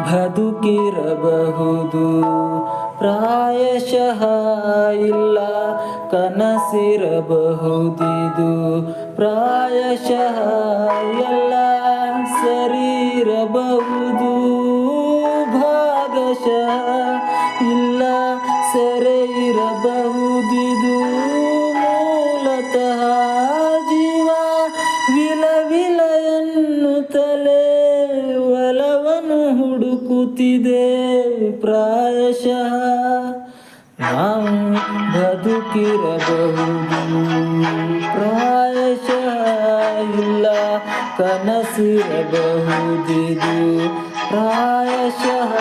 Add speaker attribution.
Speaker 1: ಬದುಕಿರಬಹುದು, ಪ್ರಾಯಶಃ ಇಲ್ಲ ಕನಸಿರಬಹುದಿದು, ಪ್ರಾಯಶಃ ಎಲ್ಲ ಸರಿರಬಹುದು, ಭಾಗಶಃ ಇಲ್ಲ ಸೆರೆ ಇರಬಹುದಿದು, ಮೂಲತಃ ಜೀವ ವಿಲವಿಲ ಎನ್ನುತ್ತಲೇ ಒಲವನ್ನು ಹುಡುಕುತ್ತಿದೆ, ಪ್ರಾಯಶಃ ನಾವು ಬದುಕಿರಬಹುದು, ಪ್ರಾಯಶಃ ಇಲ್ಲ ಕನಸಿರಬಹುದಿದು, ಪ್ರಾಯಶಃ